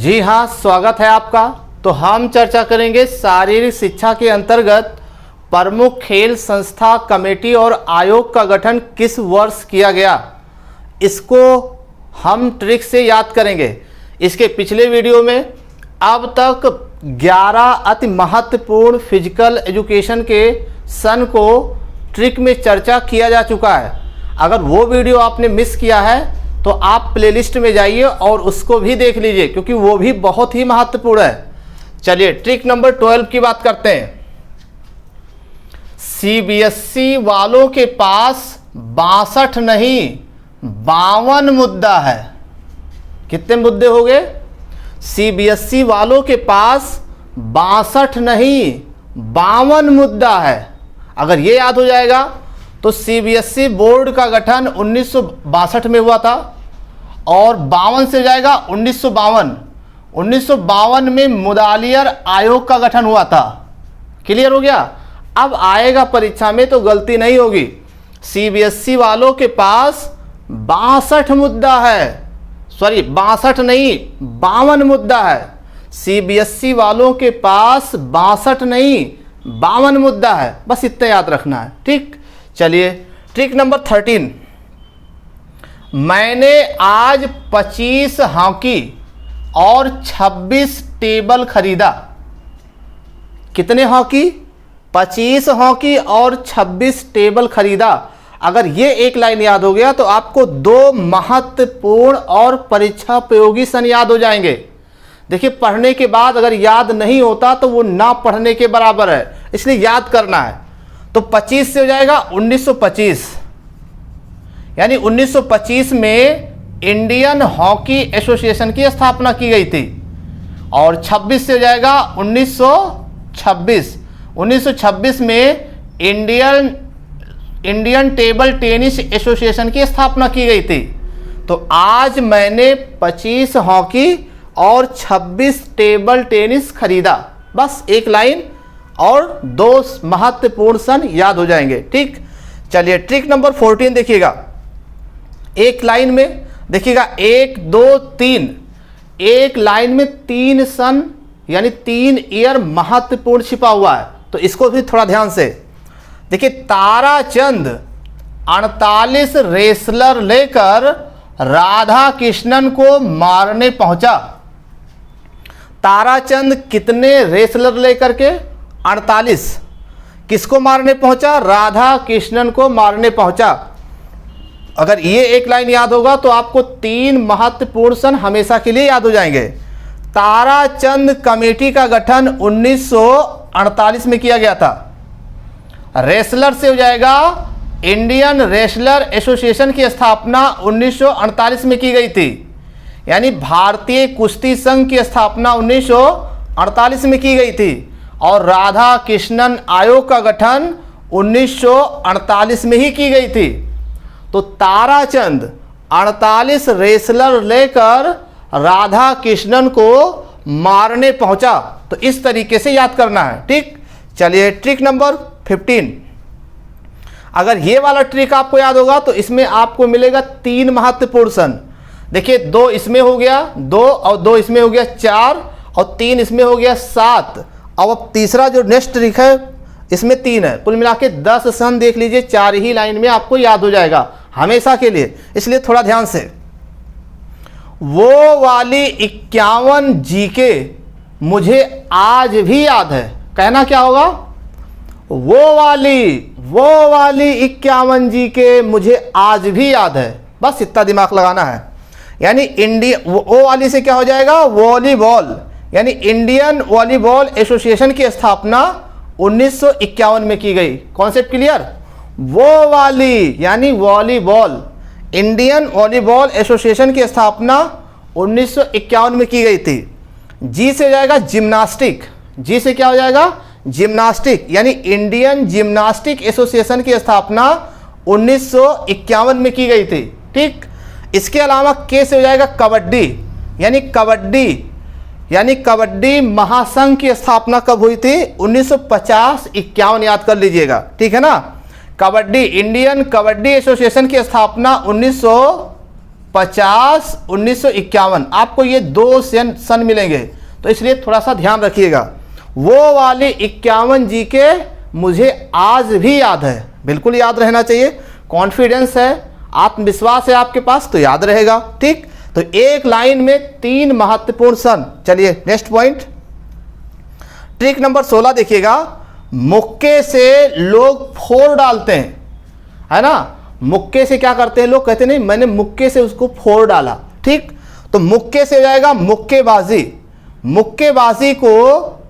जी हाँ, स्वागत है आपका। तो हम चर्चा करेंगे शारीरिक शिक्षा के अंतर्गत प्रमुख खेल संस्था कमेटी और आयोग का गठन किस वर्ष किया गया, इसको हम ट्रिक से याद करेंगे। इसके पिछले वीडियो में अब तक 11 अति महत्वपूर्ण फिजिकल एजुकेशन के सन को ट्रिक में चर्चा किया जा चुका है। अगर वो वीडियो आपने मिस किया है तो आप प्लेलिस्ट में जाइए और उसको भी देख लीजिए, क्योंकि वो भी बहुत ही महत्वपूर्ण है। चलिए ट्रिक नंबर 12 की बात करते हैं। सीबीएसई वालों के पास 62 नहीं 52 मुद्दा है। कितने मुद्दे हो गए? सीबीएसई वालों के पास 62 नहीं 52 मुद्दा है। अगर ये याद हो जाएगा तो सीबीएसई बोर्ड का गठन 1962 में हुआ था और 52 से जाएगा 1952। 1952 में मुदालियर आयोग का गठन हुआ था। क्लियर हो गया? अब आएगा परीक्षा में तो गलती नहीं होगी। सीबीएसई वालों के पास 62 मुद्दा है, सॉरी 62 नहीं 52 मुद्दा है। सीबीएसई वालों के पास 62 नहीं 52 मुद्दा है, बस इतना याद रखना है। ठीक, चलिए ट्रिक नंबर 13। मैंने आज 25 हॉकी और 26 टेबल खरीदा। कितने हॉकी? 25 हॉकी और 26 टेबल खरीदा। अगर ये एक लाइन याद हो गया तो आपको 2 महत्वपूर्ण और परीक्षा उपयोगी सन याद हो जाएंगे। देखिए, पढ़ने के बाद अगर याद नहीं होता तो वो ना पढ़ने के बराबर है, इसलिए याद करना है। तो 25 से हो जाएगा 1925, यानी 1925 में इंडियन हॉकी एसोसिएशन की स्थापना की गई थी। और 26 से हो जाएगा 1926। 1926 में इंडियन टेबल टेनिस एसोसिएशन की स्थापना की गई थी। तो आज मैंने 25 हॉकी और 26 टेबल टेनिस खरीदा। बस एक लाइन और 2 महत्वपूर्ण सन याद हो जाएंगे। ठीक, चलिए ट्रिक नंबर 14 देखिएगा। एक लाइन में देखिएगा 1 2 3, एक लाइन में 3 सन यानी 3 ईयर महत्वपूर्ण छिपा हुआ है। तो इसको भी थोड़ा ध्यान से देखिए। ताराचंद 48 रेसलर लेकर राधा कृष्णन को मारने पहुंचा। ताराचंद कितने रेसलर लेकर के? 48। किसको मारने पहुंचा? राधा कृष्णन को मारने पहुंचा। अगर ये एक लाइन याद होगा तो आपको 3 महत्वपूर्ण सन हमेशा के लिए याद हो जाएंगे। ताराचंद कमेटी का गठन 1948 में किया गया था। रेसलर से हो जाएगा इंडियन रेसलर एसोसिएशन की स्थापना 1948 में की गई थी, यानी भारतीय कुश्ती संघ की स्थापना 1948 में की गई थी। और राधा कृष्णन आयोग का गठन 1948 में ही की गई थी। तो ताराचंद 48 रेसलर लेकर राधा कृष्णन को मारने पहुंचा। तो इस तरीके से याद करना है। ठीक, चलिए ट्रिक नंबर 15। अगर ये वाला ट्रिक आपको याद होगा तो इसमें आपको मिलेगा 3 महत्वपूर्ण सन। देखिए, 2 इसमें हो गया 2 और 2 इसमें हो गया 4 और 3 इसमें हो गया 7। अब तीसरा जो नेक्स्ट ट्रिक है इसमें 3 है। कुल मिला के 10 सन देख लीजिए, 4 ही लाइन में आपको याद हो जाएगा हमेशा के लिए, इसलिए थोड़ा ध्यान से। वो वाली 51 जीके मुझे आज भी याद है। कहना क्या होगा? वो वाली 51 जीके मुझे आज भी याद है। बस इतना दिमाग लगाना है। यानी वो वाली से क्या हो जाएगा? वॉलीबॉल, यानी इंडियन वॉलीबॉल एसोसिएशन की स्थापना 1951 में की गई। Concept clear? वो वाली यानी वॉलीबॉल, इंडियन वॉलीबॉल एसोसिएशन की स्थापना 1951 में की गई थी। जी से जाएगा जिम्नास्टिक। जी से क्या हो जाएगा? जिम्नास्टिक, यानी इंडियन जिम्नास्टिक एसोसिएशन की स्थापना 1951 में की गई थी। ठीक, इसके अलावा के से हो जाएगा कबड्डी, यानी कबड्डी महासंघ की स्थापना कब हुई थी? 1950-51 याद कर लीजिएगा। ठीक है ना? कबड्डी, इंडियन कबड्डी एसोसिएशन की स्थापना 50, 1951, आपको ये 2 सन मिलेंगे, तो इसलिए थोड़ा सा ध्यान रखिएगा। वो वाले 51 जीके मुझे आज भी याद है, बिल्कुल याद रहना चाहिए। कॉन्फिडेंस है, आत्मविश्वास है आपके पास तो याद रहेगा। ठीक, तो एक लाइन में 3 महत्वपूर्ण सन। चलिए नेक्स्ट पॉइंट, ट्रिक नंबर 16 देखिएगा। मुक्के से लोग फोड़ डालते हैं, है ना। मुक्के से क्या करते हैं लोग, कहते नहीं मैंने मुक्के से उसको फोड़ डाला। ठीक, तो मुक्के से हो जाएगा मुक्केबाजी। मुक्केबाजी को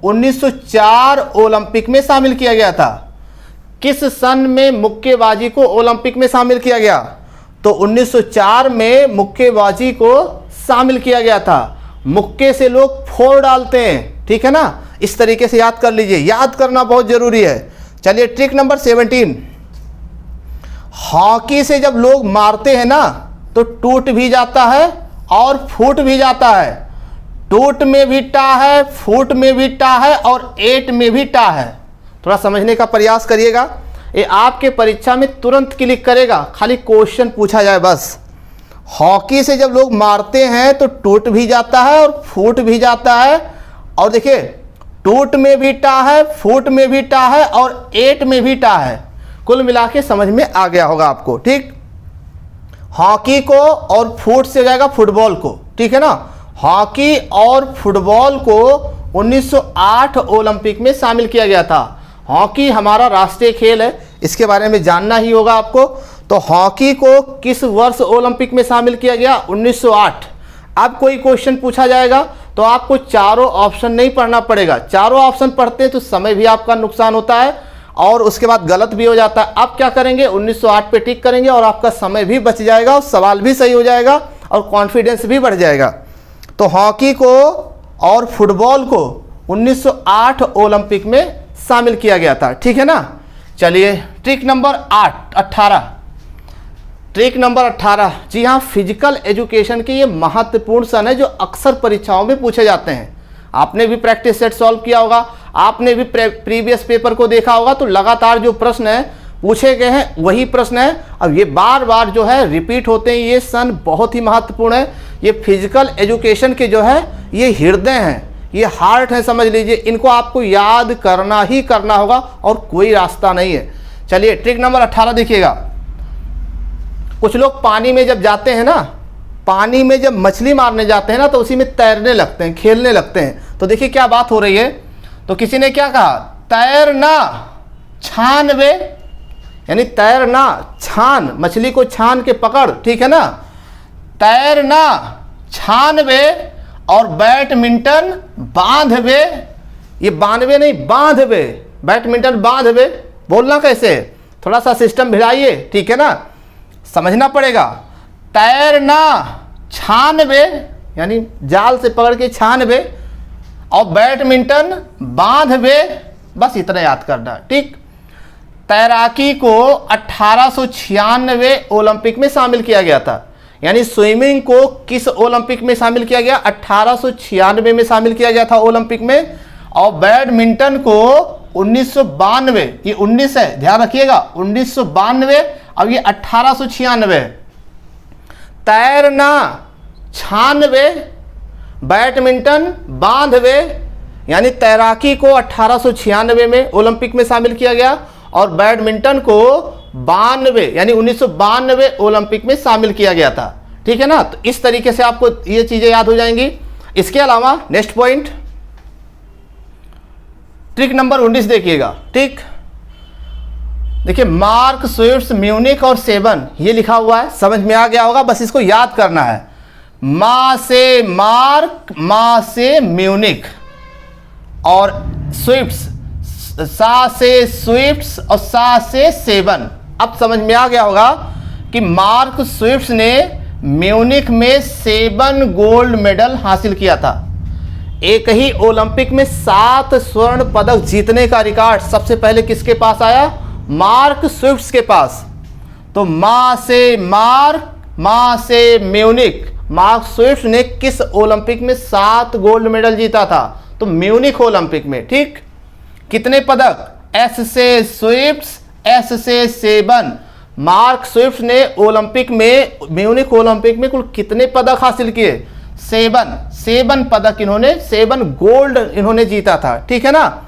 1904 ओलंपिक में शामिल किया गया था। किस सन में मुक्केबाजी को ओलंपिक में शामिल किया गया, तो 1904 में मुक्केबाजी को शामिल किया गया था। मुक्के से लोग फोड़ डालते हैं, ठीक है ना, इस तरीके से याद कर लीजिए, याद करना बहुत जरूरी है। चलिए ट्रिक नंबर 17, हॉकी से जब लोग मारते हैं ना तो टूट भी जाता है और फूट भी जाता है। टूट में भी टा है, फूट में भी टा है और एट में भी टा है। थोड़ा समझने का प्रयास करिएगा, ये आपके परीक्षा में तुरंत क्लिक करेगा, खाली क्वेश्चन पूछा जाए बस। हॉकी से जब लोग मारते हैं तो टूट भी जाता है और फूट भी जाता है, और देखिए टूट में भी टा है, फूट में भी टा है और एट में भी टा है। कुल मिला के समझ में आ गया होगा आपको। ठीक, हॉकी को और फुट से हो जाएगा फुटबॉल को, ठीक है ना। हॉकी और फुटबॉल को 1908 ओलंपिक में शामिल किया गया था। हॉकी हमारा राष्ट्रीय खेल है, इसके बारे में जानना ही होगा आपको। तो हॉकी को किस वर्ष ओलंपिक में शामिल किया गया, 1908। अब कोई क्वेश्चन पूछा जाएगा तो आपको चारों ऑप्शन नहीं पढ़ना पड़ेगा। चारों ऑप्शन पढ़ते हैं तो समय भी आपका नुकसान होता है और उसके बाद गलत भी हो जाता है। आप क्या करेंगे, 1908 पे टिक करेंगे और आपका समय भी बच जाएगा और सवाल भी सही हो जाएगा और कॉन्फिडेंस भी बढ़ जाएगा। तो हॉकी को और फुटबॉल को 1908 ओलंपिक में शामिल किया गया था, ठीक है ना। चलिए ट्रिक नंबर 18, ट्रिक नंबर 18, जी हाँ, फिजिकल एजुकेशन के ये महत्वपूर्ण सन है जो अक्सर परीक्षाओं में पूछे जाते हैं। आपने भी प्रैक्टिस सेट सॉल्व किया होगा, आपने भी प्रीवियस पेपर को देखा होगा, तो लगातार जो प्रश्न है पूछे गए हैं वही प्रश्न है। अब ये बार बार जो है रिपीट होते हैं। ये सन बहुत ही महत्वपूर्ण है। ये फिजिकल एजुकेशन के जो है ये हृदय हैं, ये हार्ट है, समझ लीजिए। इनको आपको याद करना ही करना होगा और कोई रास्ता नहीं है। चलिए ट्रिक नंबर 18 देखिएगा। कुछ लोग पानी में जब जाते हैं ना, पानी में जब मछली मारने जाते हैं ना तो उसी में तैरने लगते हैं, खेलने लगते हैं। तो देखिए क्या बात हो रही है, तो किसी ने क्या कहा, तैरना छानवे, यानी तैरना छान, मछली को छान के पकड़, ठीक है ना। तैरना छानवे और बैडमिंटन बांधवे, ये बांधवे नहीं बांधवे, बैडमिंटन बांधवे। बोलना कैसे, थोड़ा सा सिस्टम भिड़ाइए, ठीक है ना, समझना पड़ेगा। तैरना छानवे यानी जाल से पकड़ के छानवे और बैडमिंटन बांधवे, बस इतना याद करना, ठीक। तैराकी को 1896 ओलंपिक में शामिल किया गया था। यानी स्विमिंग को किस ओलंपिक में शामिल किया गया, 1896 में शामिल किया गया था ओलंपिक में। और बैडमिंटन को 1992, ये 19 है, ध्यान रखिएगा, 1992 और ये 1896। तैरना छानवे, बैडमिंटन बांधवे, यानी तैराकी को 1896 में ओलंपिक में शामिल किया गया और बैडमिंटन को 92 यानी 1992 ओलंपिक में शामिल किया गया था, ठीक है ना। तो इस तरीके से आपको ये चीजें याद हो जाएंगी। इसके अलावा नेक्स्ट पॉइंट, ट्रिक नंबर 19 देखिएगा। ठीक, देखिए मार्क, स्विफ्ट, म्यूनिक और सेवन, ये लिखा हुआ है, समझ में आ गया होगा, बस इसको याद करना है। मा से मार्क, मा से म्यूनिक और स्विफ्ट, सा से स्विफ्ट और सा से सेवन। अब समझ में आ गया होगा कि मार्क स्विफ्ट ने म्यूनिक में 7 गोल्ड मेडल हासिल किया था। एक ही ओलंपिक में 7 स्वर्ण पदक जीतने का रिकॉर्ड सबसे पहले किसके पास आया, मार्क स्विफ्ट के पास। तो मां से मार्क, मां से म्यूनिक, मार्क स्विफ्ट ने किस ओलंपिक में 7 गोल्ड मेडल जीता था, तो म्यूनिक ओलंपिक में, ठीक। कितने पदक, एस से स्विफ्ट, एस से 7, मार्क स्विफ्ट ने ओलंपिक में, म्यूनिख ओलंपिक में कुल कितने पदक हासिल किए? 7 पदक इन्होंने, 7 गोल्ड इन्होंने जीता था। ठीक है ना।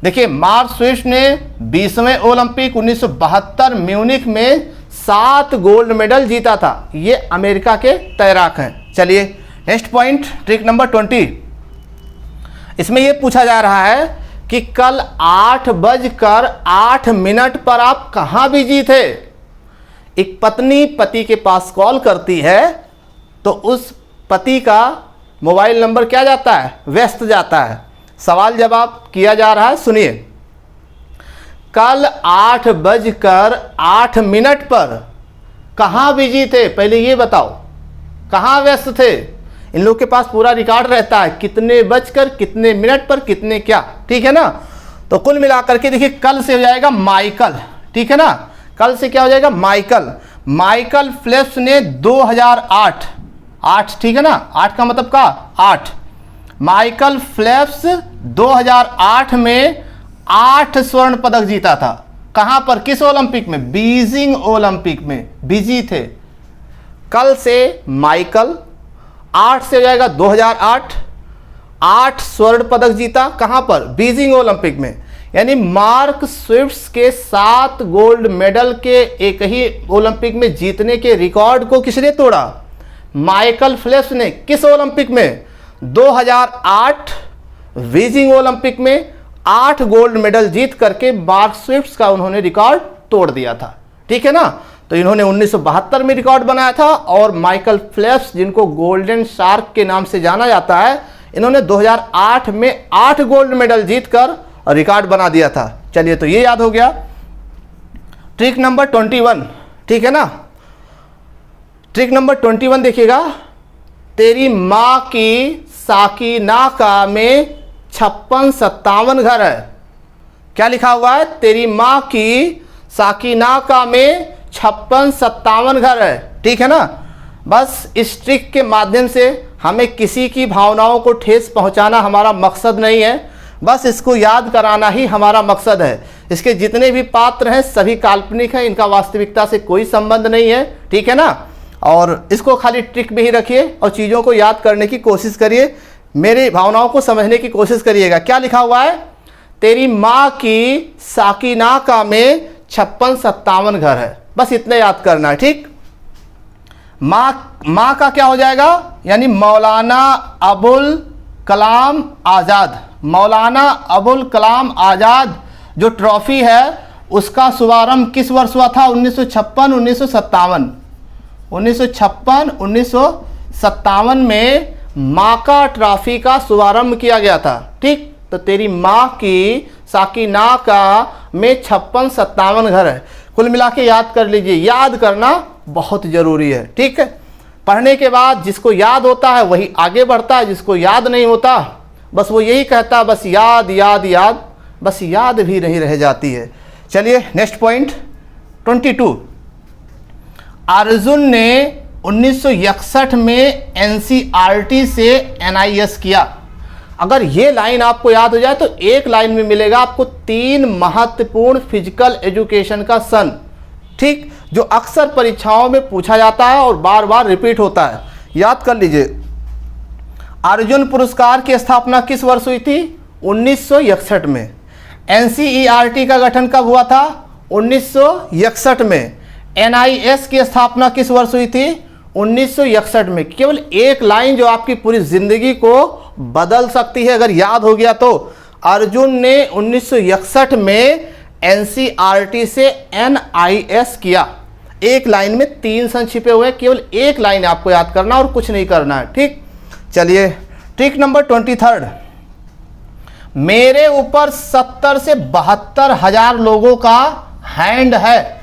देखिए मार्क स्विफ्ट ने 20वें ओलंपिक 1972 म्यूनिख में 7 गोल्ड मेडल जीता था। ये अमेरिका के तैराक हैं। चलिए नेक्स्ट पॉइंट, ट्रिक नंबर 20। इसमें यह पूछा जा रहा है कि कल 8:08 पर आप कहां बिजी थे? एक पत्नी पति के पास कॉल करती है तो उस पति का मोबाइल नंबर क्या जाता है? व्यस्त जाता है। सवाल जवाब किया जा रहा है, सुनिए। कल 8:08 पर कहां बिजी थे? पहले ये बताओ, कहां व्यस्त थे? इन लोग के पास पूरा रिकॉर्ड रहता है, कितने बजकर कितने मिनट पर कितने क्या। ठीक है ना। तो कुल मिलाकर के देखिए, कल से हो जाएगा माइकल। ठीक है ना। कल से क्या हो जाएगा? माइकल। माइकल फेल्प्स ने 2008, 8 ठीक है ना, 8 का मतलब का 8। माइकल फेल्प्स 2008 में 8 स्वर्ण पदक जीता था। कहां पर? किस ओलंपिक में? बीजिंग ओलंपिक में बिजी थे। कल से माइकल, 8 से हो जाएगा 2008, 8 स्वर्ण पदक जीता। कहां पर? बीजिंग ओलंपिक में। यानी मार्क स्विफ्ट के 7 गोल्ड मेडल के एक ही ओलंपिक में जीतने के रिकॉर्ड को किसने तोड़ा? माइकल फेल्प्स ने। किस ओलंपिक में? 2008 बीजिंग ओलंपिक में 8 गोल्ड मेडल जीत करके मार्क स्विफ्ट का उन्होंने रिकॉर्ड तोड़ दिया था। ठीक है ना। तो इन्होंने 1972 में रिकॉर्ड बनाया था, और माइकल फेल्प्स जिनको गोल्डन शार्क के नाम से जाना जाता है, इन्होंने 2008 में 8 गोल्ड मेडल जीतकर रिकॉर्ड बना दिया था। चलिए तो ये याद हो गया। Trick number 21। ठीक है ना। ट्रिक नंबर 21 देखिएगा। तेरी मां की साकिनाका में 56-57 घर है। क्या लिखा हुआ है? तेरी मां की साकिनाका में 56-57 घर है। ठीक है ना। बस इस ट्रिक के माध्यम से हमें किसी की भावनाओं को ठेस पहुंचाना हमारा मकसद नहीं है, बस इसको याद कराना ही हमारा मकसद है। इसके जितने भी पात्र हैं सभी काल्पनिक हैं, इनका वास्तविकता से कोई संबंध नहीं है। ठीक है ना। और इसको खाली ट्रिक में ही रखिए और चीज़ों को याद करने की कोशिश करिए, मेरी भावनाओं को समझने की कोशिश करिएगा। क्या लिखा हुआ है? तेरी माँ की साकिनाका में 56-57 घर है। बस इतना याद करना है। ठीक। माँ का क्या हो जाएगा? यानी मौलाना अबुल कलाम आज़ाद। मौलाना अबुल कलाम आज़ाद जो ट्रॉफी है उसका शुभारंभ किस वर्ष हुआ था? 1956-1957। 1956-1957 में माँ का ट्रॉफी का शुभारंभ किया गया था। ठीक। तो तेरी माँ की साकिनाका में 56-57 घर है। कुल मिला के याद कर लीजिए। याद करना बहुत ज़रूरी है। ठीक है। पढ़ने के बाद जिसको याद होता है वही आगे बढ़ता है, जिसको याद नहीं होता बस वो यही कहता है बस याद याद याद, बस याद भी नहीं रह जाती है। चलिए नेक्स्ट पॉइंट 22। अर्जुन ने 1961 में एनसीईआरटी से एनआईएस किया। अगर ये लाइन आपको याद हो जाए तो एक लाइन में मिलेगा आपको 3 महत्वपूर्ण फिजिकल एजुकेशन का सन। ठीक। जो अक्सर परीक्षाओं में पूछा जाता है और बार बार रिपीट होता है। याद कर लीजिए। अर्जुन पुरस्कार की स्थापना किस वर्ष हुई थी? 1961 में। एनसीईआरटी का गठन कब हुआ था? 1961 में। एनआईएस की स्थापना किस वर्ष हुई थी? 1961 में। केवल एक लाइन जो आपकी पूरी जिंदगी को बदल सकती है अगर याद हो गया तो। अर्जुन ने 1961 में एनसीईआरटी से एनआईएस किया। एक लाइन में 3 सन छिपे हुए, केवल एक लाइन आपको याद करना और कुछ नहीं करना है। ठीक। चलिए ट्रिक नंबर 23। मेरे ऊपर 70 से 72 हजार लोगों का हैंड है।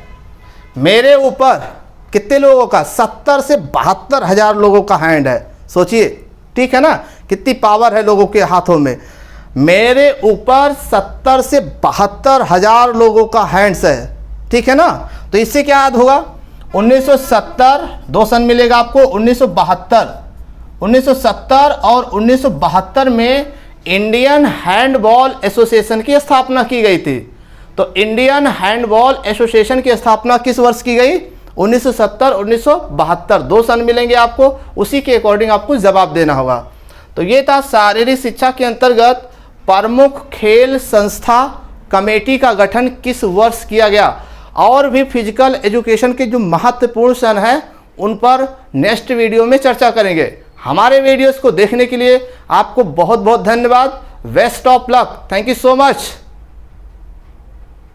मेरे ऊपर कितने लोगों का? 70 से 72 हजार लोगों का हैंड है। सोचिए। ठीक है ना। कितनी पावर है लोगों के हाथों में। मेरे ऊपर 70 से 72 हजार लोगों का हैंड्स है। ठीक है ना। तो इससे क्या याद होगा? 1970, 2 सन मिलेगा आपको। 1970 और 1972 में इंडियन हैंडबॉल एसोसिएशन की स्थापना की गई थी। तो इंडियन हैंडबॉल एसोसिएशन की स्थापना किस वर्ष की गई? 1970, 1972, 2 सन मिलेंगे आपको, उसी के अकॉर्डिंग आपको जवाब देना होगा। तो ये था शारीरिक शिक्षा के अंतर्गत प्रमुख खेल संस्था कमेटी का गठन किस वर्ष किया गया। और भी फिजिकल एजुकेशन के जो महत्वपूर्ण सन हैं उन पर नेक्स्ट वीडियो में चर्चा करेंगे। हमारे वीडियोस को देखने के लिए आपको बहुत बहुत धन्यवाद। Best of luck. Thank you so much.